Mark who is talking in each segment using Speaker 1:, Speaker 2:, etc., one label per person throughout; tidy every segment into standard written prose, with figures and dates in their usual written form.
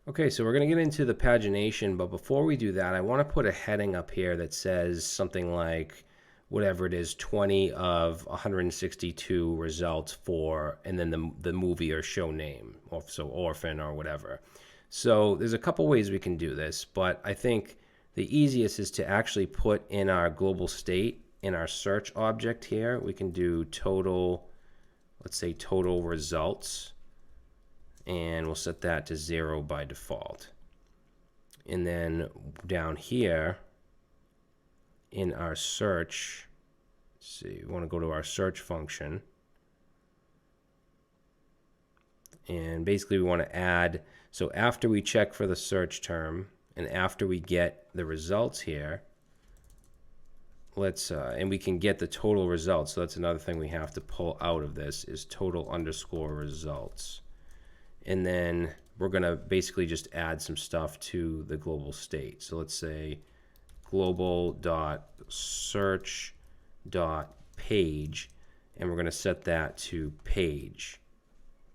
Speaker 1: Okay, so we're going to get into the pagination, but before we do that, I want to put a heading up here that says something like whatever it is, 20 of 162 results for, and then the movie or show name, or so Orphan or whatever. So there's a couple ways we can do this, but I think the easiest is to actually put in our global state in our search object here. We can do total, let's say total results, and we'll set that to 0 by default. And then down here in our search, let's see, we want to go to our search function, and basically we want to add, so after we check for the search term and after we get the results here, let's and we can get the total results. So that's another thing we have to pull out of this, is total underscore results. And then we're going to basically just add some stuff to the global state. So let's say global.search.page, and we're going to set that to page.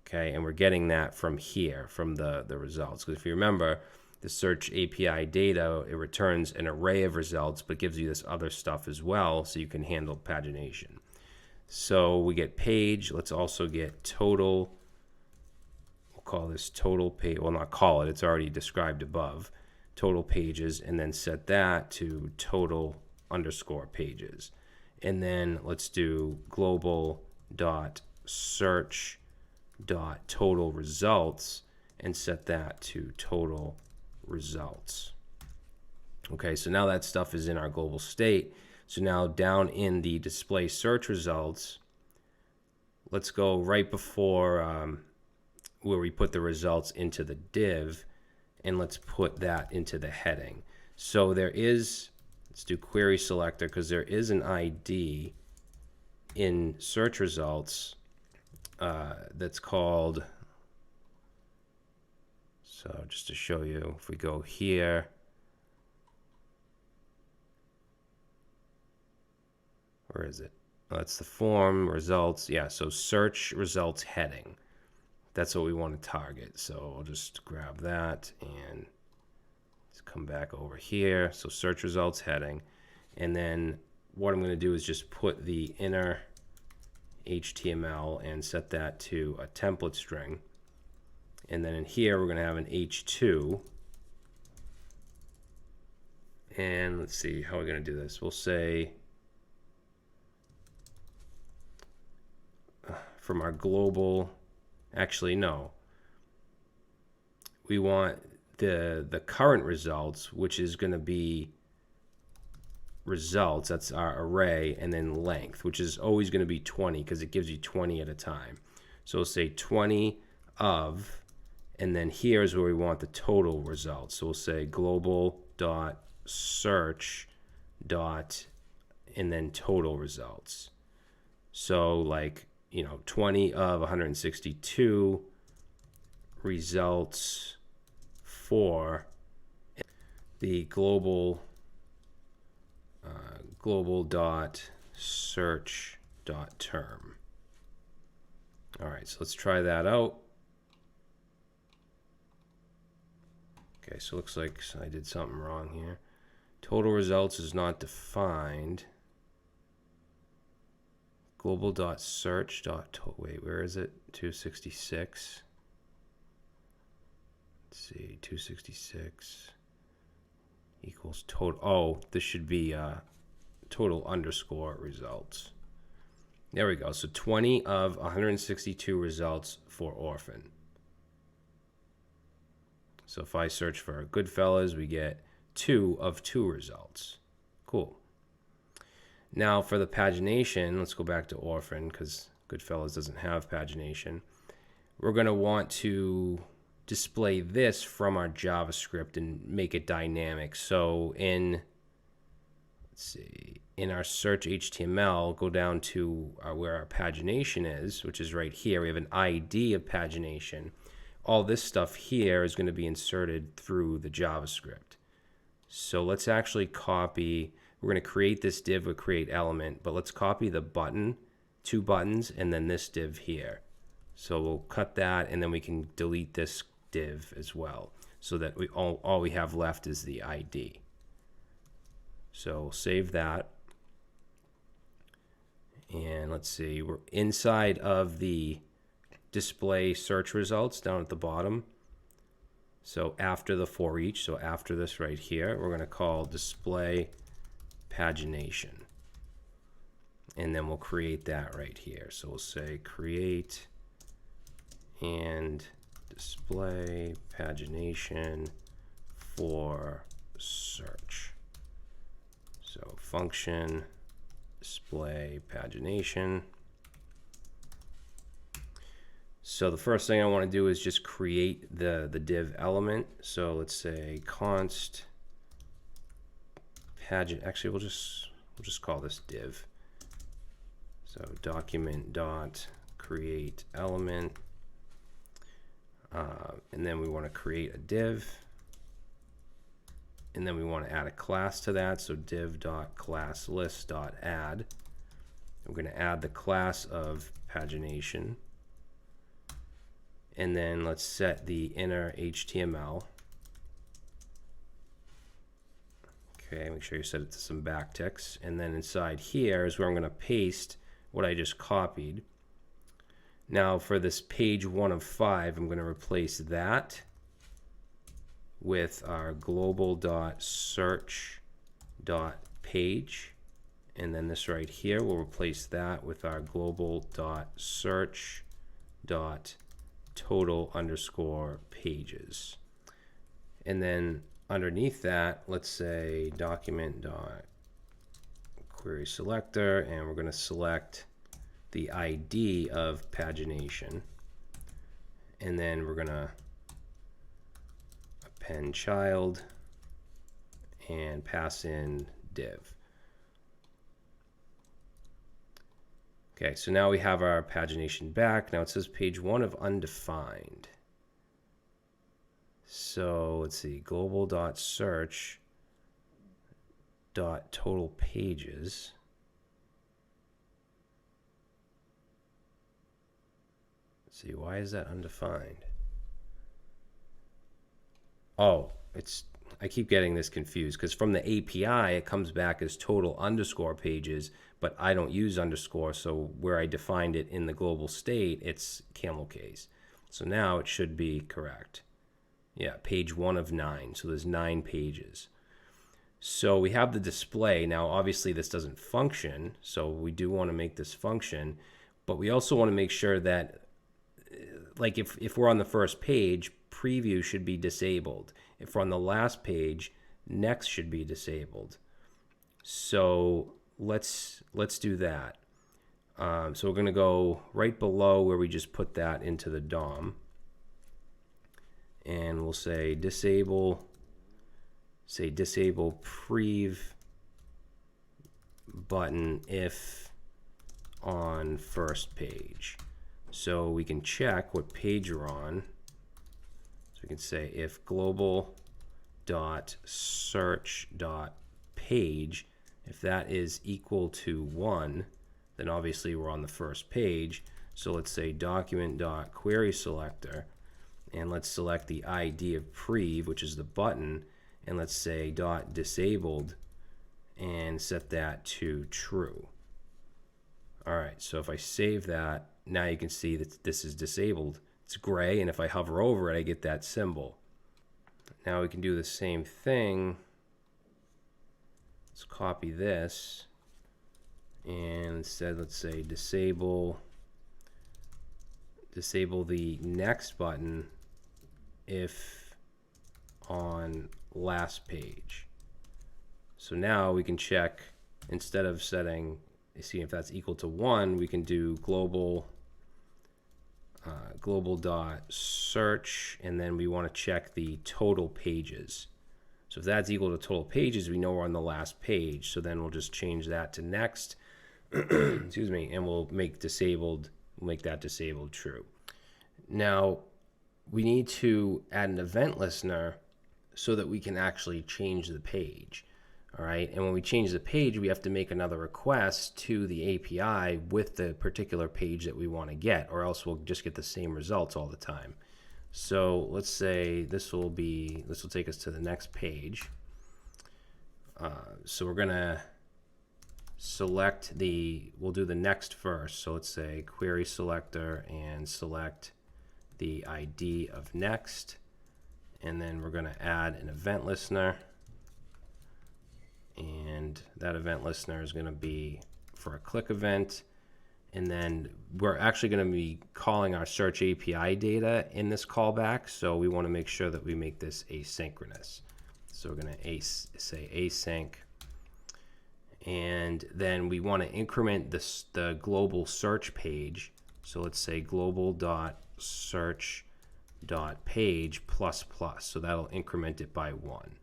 Speaker 1: Okay, and we're getting that from here, from the results. Because if you remember, the search API data, it returns an array of results, but gives you this other stuff as well, so you can handle pagination. So we get page. Let's also get total. We'll call this total page. Well, not call it. It's already described above. Total pages, and then set that to total underscore pages. And then let's do global.search.total results and set that to total results. Okay, so now that stuff is in our global state. So now down in the display search results, let's go right before where we put the results into the div, and let's put that into the heading. So there is, let's do query selector, because there is an ID in search results that's called, so just to show you, if we go here, where is it? Oh, that's the form results. Yeah, so search results heading. That's what we want to target. So I'll just grab that and let's come back over here. So search results heading. And then what I'm going to do is just put the inner HTML and set that to a template string. And then in here, we're going to have an H2. And let's see how we're going to do this. We'll say from our global, actually, no. We want the current results, which is going to be results. That's our array, and then length, which is always going to be 20 because it gives you 20 at a time. So we'll say 20 of, and then here's where we want the total results. So we'll say global.search. And then total results. So like, 20 of 162 results for the global.search.term. All right, so let's try that out. Okay, so it looks like I did something wrong here. Total results is not defined. Global.search. Wait, where is it? 266. Let's see, 266 equals total. Oh, this should be total underscore results. There we go. So 20 of 162 results for Orphan. So if I search for Goodfellas, we get 2 of 2 results. Cool. Now for the pagination, let's go back to Orphan because Goodfellas doesn't have pagination. We're going to want to display this from our JavaScript and make it dynamic. So in, let's see, in our search HTML, go down to where our pagination is, which is right here. We have an ID of pagination. All this stuff here is going to be inserted through the JavaScript. So let's actually copy, we're going to create this div with create element, but let's copy the button, 2 buttons, and then this div here. So we'll cut that, and then we can delete this div as well. so that all we have left is the ID. So we'll save that. And let's see, we're inside of the display search results down at the bottom. So after the for each, so after this right here, we're going to call display pagination. And then we'll create that right here. So we'll say create and display pagination for search. So function display pagination. So the first thing I want to do is just create the div element. So let's say const pagin. Actually, we'll just call this div. So document dot create element, and then we want to create a div, and then we want to add a class to that. So div dot class list dot add. We're going to add the class of pagination. And then let's set the inner HTML. Okay, make sure you set it to some backticks. And then inside here is where I'm going to paste what I just copied. Now for this page 1 of 5, I'm going to replace that with our global.search.page. And then this right here, we'll replace that with our global.search.total_pages. And then underneath that, let's say document.query selector, and we're going to select the ID of pagination. And then we're going to append child and pass in div. Okay, so now we have our pagination back. Now it says page 1 of undefined. So let's see, global.search.total_pages. Let's see, why is that undefined? Oh, I keep getting this confused because from the API it comes back as total_pages, but I don't use underscore, so where I defined it in the global state, it's camel case. So now it should be correct. Yeah, page 1 of 9, so there's 9 pages. So we have the display. Now obviously this doesn't function, so we do want to make this function, but we also want to make sure that, like if we're on the first page, preview should be disabled. If we're on the last page, next should be disabled. So let's do that. So we're going to go right below where we just put that into the DOM, and we'll say disable prev button if on first page. So we can check what page you're on. So we can say if global.search.page, if that is equal to 1, then obviously we're on the first page. So let's say document.query selector, and let's select the ID of prev, which is the button, and let's say .disabled and set that to true. All right, so if I save that, now you can see that this is disabled. It's gray, and if I hover over it, I get that symbol. Now we can do the same thing. Let's copy this, and instead let's say disable the next button if on last page. So now we can check, instead of setting, see if that's equal to 1, we can do global.search, and then we want to check the total pages. So if that's equal to total pages, we know we're on the last page. So then we'll just change that to next, excuse me, and we'll make that disabled true. Now we need to add an event listener so that we can actually change the page. All right, and when we change the page, we have to make another request to the API with the particular page that we want to get, or else we'll just get the same results all the time. So let's say this will take us to the next page. So we're gonna select we'll do the next first. So let's say query selector and select the ID of next. And then we're gonna add an event listener. And that event listener is gonna be for a click event. And then we're actually going to be calling our search API data in this callback. So we want to make sure that we make this asynchronous. So we're going to say async. And then we want to increment the global search page. So let's say global.search.page plus plus. So that'll increment it by 1.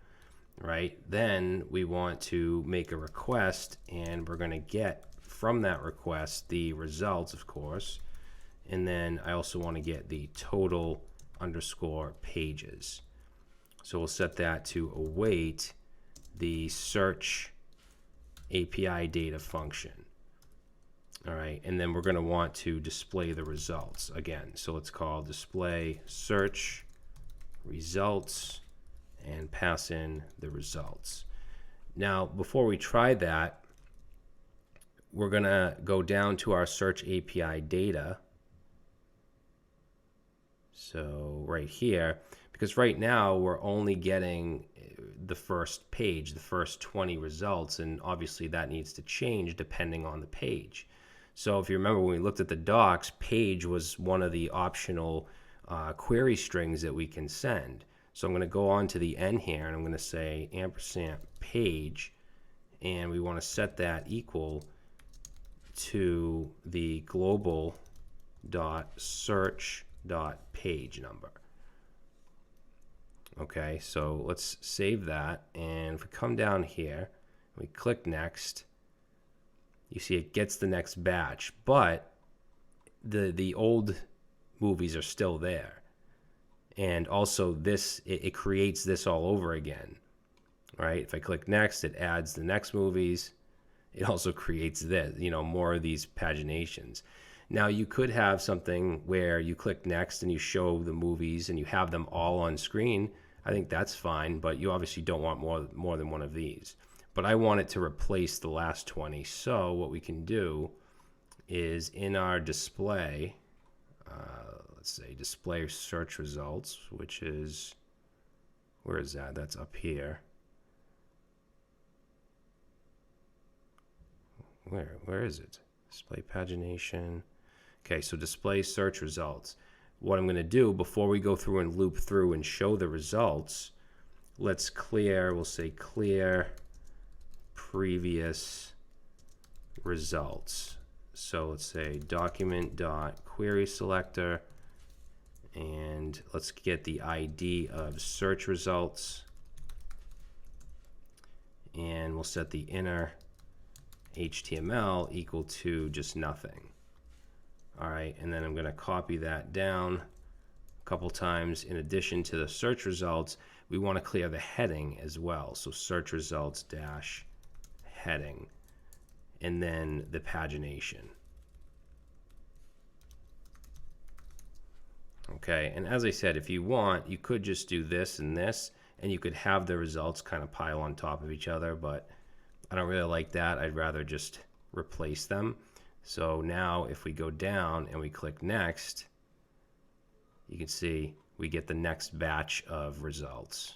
Speaker 1: Right? Then we want to make a request, and we're going to get from that request the results, of course. And then I also want to get the total underscore pages. So we'll set that to await the search API data function. All right, and then we're going to want to display the results again. So let's call display search results and pass in the results. Now, before we try that, we're going to go down to our search API data. So right here, because right now we're only getting the first page, the first 20 results, and obviously that needs to change depending on the page. So if you remember when we looked at the docs, page was one of the optional query strings that we can send. So I'm going to go on to the end here, and I'm going to say ampersand page, and we want to set that equal to the global.search.page number. Okay, so let's save that, and if we come down here, we click next, you see it gets the next batch, but the old movies are still there. And also this, it creates this all over again, right? If I click next, it adds the next movies. It also creates this, more of these paginations. Now you could have something where you click next and you show the movies and you have them all on screen. I think that's fine, but you obviously don't want more than one of these. But I want it to replace the last 20. So what we can do is in our display, let's say display search results, which is, where is that? That's up here. Where is it? Display pagination. Okay, so display search results. What I'm going to do before we go through and loop through and show the results, let's clear, we'll say clear previous results. So let's say document.query selector, and let's get the ID of search results, and we'll set the inner HTML equal to just nothing. All right, and then I'm going to copy that down a couple times. In addition to the search results, we want to clear the heading as well. So search results dash heading, and then the pagination. Okay, and as I said, if you want, you could just do this and this, and you could have the results kind of pile on top of each other, but I don't really like that. I'd rather just replace them. So now if we go down and we click next, you can see we get the next batch of results.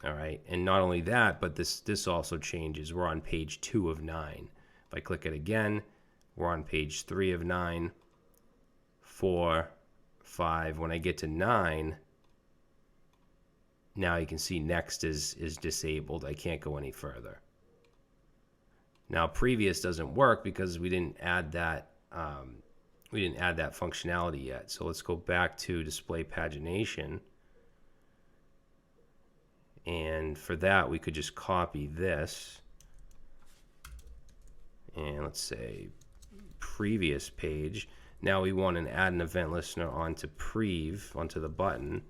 Speaker 1: All right, and not only that, but this also changes. We're on page 2 of 9. If I click it again, we're on page 3 of 9, 4, 5. When I get to 9, now you can see next is disabled. I can't go any further. Now previous doesn't work because we didn't add that functionality yet. So let's go back to display pagination. And for that, we could just copy this. And let's say previous page. Now we want to add an event listener onto onto the button.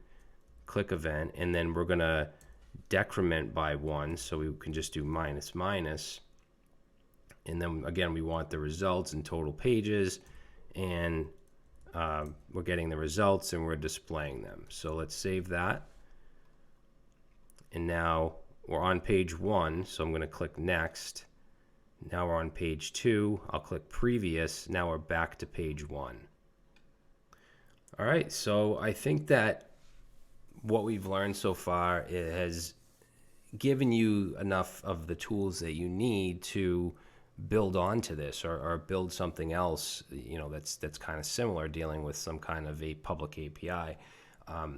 Speaker 1: Click event, and then we're going to decrement by 1. So we can just do minus minus. And then again, we want the results and total pages and we're getting the results and we're displaying them. So let's save that. And now we're on page 1, so I'm going to click next. Now we're on page 2. I'll click previous. Now we're back to page 1. All right, so I think that what we've learned so far has given you enough of the tools that you need to build onto this, or build something else, that's kind of similar, dealing with some kind of a public API.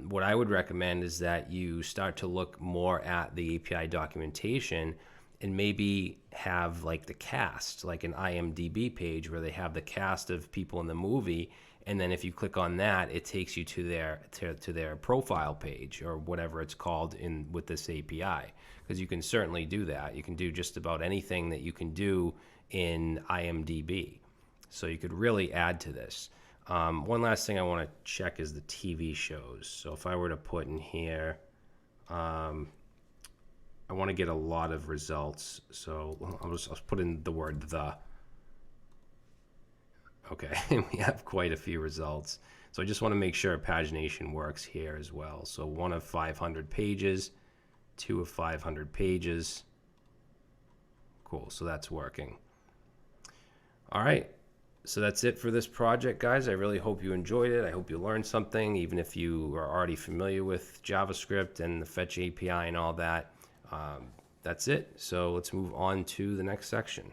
Speaker 1: What I would recommend is that you start to look more at the API documentation and maybe have like the cast, like an IMDb page where they have the cast of people in the movie. And then if you click on that, it takes you to their profile page, or whatever it's called with this API. Because you can certainly do that. You can do just about anything that you can do in IMDb. So you could really add to this. One last thing I want to check is the TV shows. So if I were to put in here, I want to get a lot of results. So I'll put in the word "the." Okay, we have quite a few results. So I just want to make sure pagination works here as well. So 1 of 500 pages, 2 of 500 pages. Cool, so that's working. All right, so that's it for this project, guys. I really hope you enjoyed it. I hope you learned something, even if you are already familiar with JavaScript and the Fetch API and all that. That's it. So let's move on to the next section.